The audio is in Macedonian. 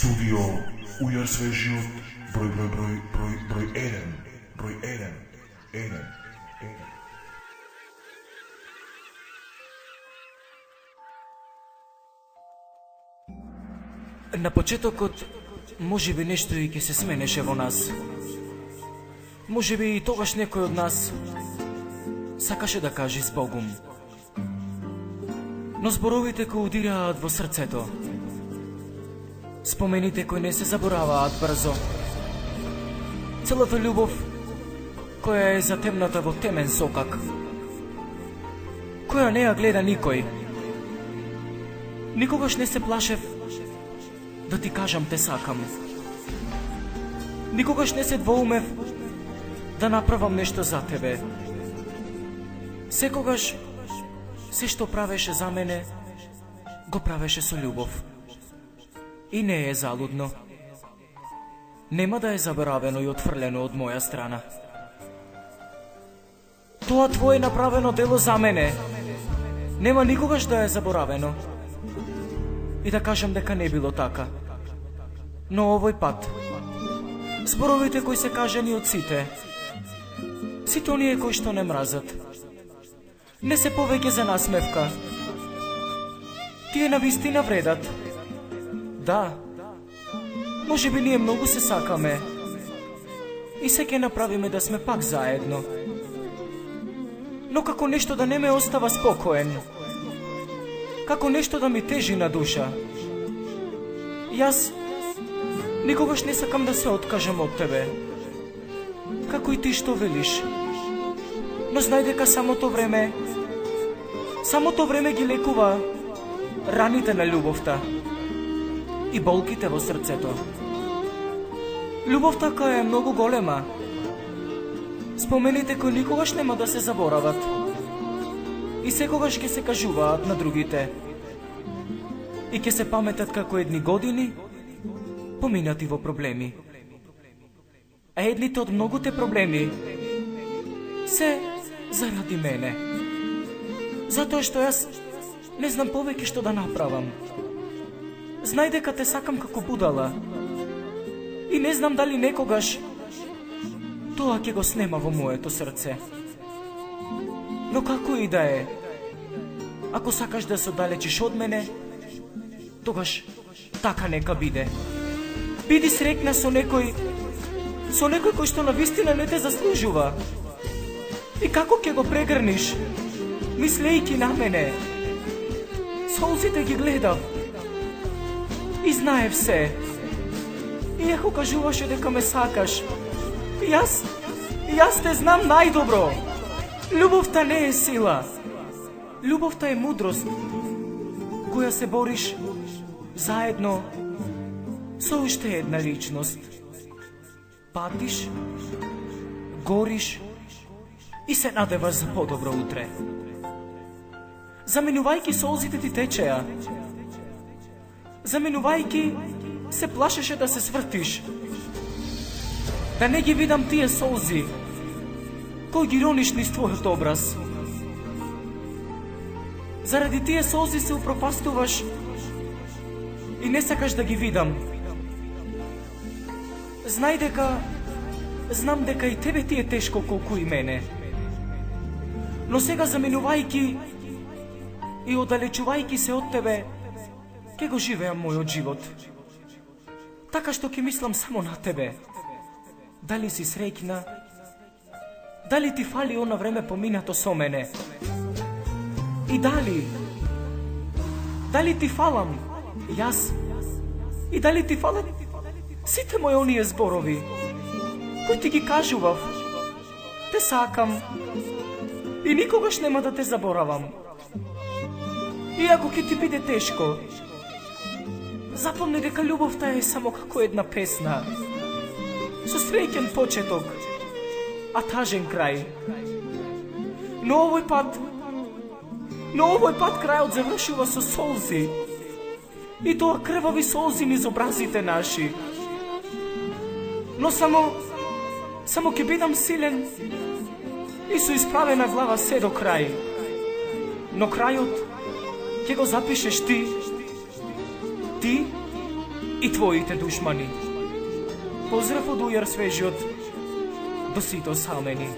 Студио Ујар свежиот број 1. На почетокот, можеби нешто и ќе се сменеше во нас. Можеби и тогаш некој од нас сакаше да каже збогум. Но зборовите кои удираат во срцето, спомените кои не се забораваат брзо, целата љубов која е затемната во темен сокак, која не ја гледа никој. Никогаш не се плашев да ти кажам те сакам. Никогаш не се двоумев да направам нешто за тебе. Секогаш, се што правеше за мене, го правеше со љубов. И не е залудно. Нема да е заборавено и отфрлено од моја страна. Тоа твое направено дело за мене нема никогаш да е заборавено. И да кажам дека не било така. Но овој пат, зборовите кои се кажани од сите оние кои што не мразат, не се повеќе за насмевка. Тие навистина вредат. Да, можеби ние многу се сакаме и се ќе направиме да сме пак заедно. Но како нешто да не ме остава спокоен, како нешто да ми тежи на душа. Јас никогаш не сакам да се откажам од тебе, како и ти што велиш. Но знај дека самото време ги лекува раните на љубовта и болките во срцето. Љубовта која е многу голема, спомените кои никогаш нема да се заборават и секогаш ќе се кажуваат на другите и ќе се паметат како едни години поминати во проблеми. А едните од многуте проблеми се заради мене. Затоа што јас не знам повеќе што да направам. Знај дека те сакам како будала и не знам дали некогаш тоа ќе го снема во моето срце. Но како и да е, ако сакаш да се оддалечиш од мене, тогаш така нека биде. Биди среќна со некој кој што навистина не те заслужува. И како ќе го прегрниш, мислејќи на мене? Солзите ги гледав и знаев се. Иако кажуваше дека ме сакаш, јас те знам најдобро. Љубовта не е сила. Љубовта е мудрост, која се бориш заедно со уште една личност. Патиш, гориш и се надеваш за подобро утре. Заменувајќи солзите ти течеа. Заменувајќи се плашеше да се свртиш. Да не ги видам тие солзи кои ги рониш низ твојот образ. Заради тие солзи се упропастуваш и не сакаш да ги видам. Знам дека и тебе ти е тешко колку и мене. Но сега заменувајќи и оддалечувајќи се од тебе, ќе го живеам мојот живот. Така што ќе мислам само на тебе. Дали си среќна? Дали ти фали она време поминато со мене? И дали ти фалам јас? И дали ти фалат сите мои оние зборови кои ти ги кажував? Те сакам и никогаш нема да те заборавам. Иако ќе ти биде тешко, запомни дека љубовта е само како една песна, со среќен почеток, а тажен крај. Но овој пат крајот завршува со солзи. И тоа крвави солзи низ образите наши. Но само ќе бидам силен и со исправена глава се до крај. Но крајот ќе го запишеш ти и твоите душмани. Поздрав од Ујар свежиот до сите осамени.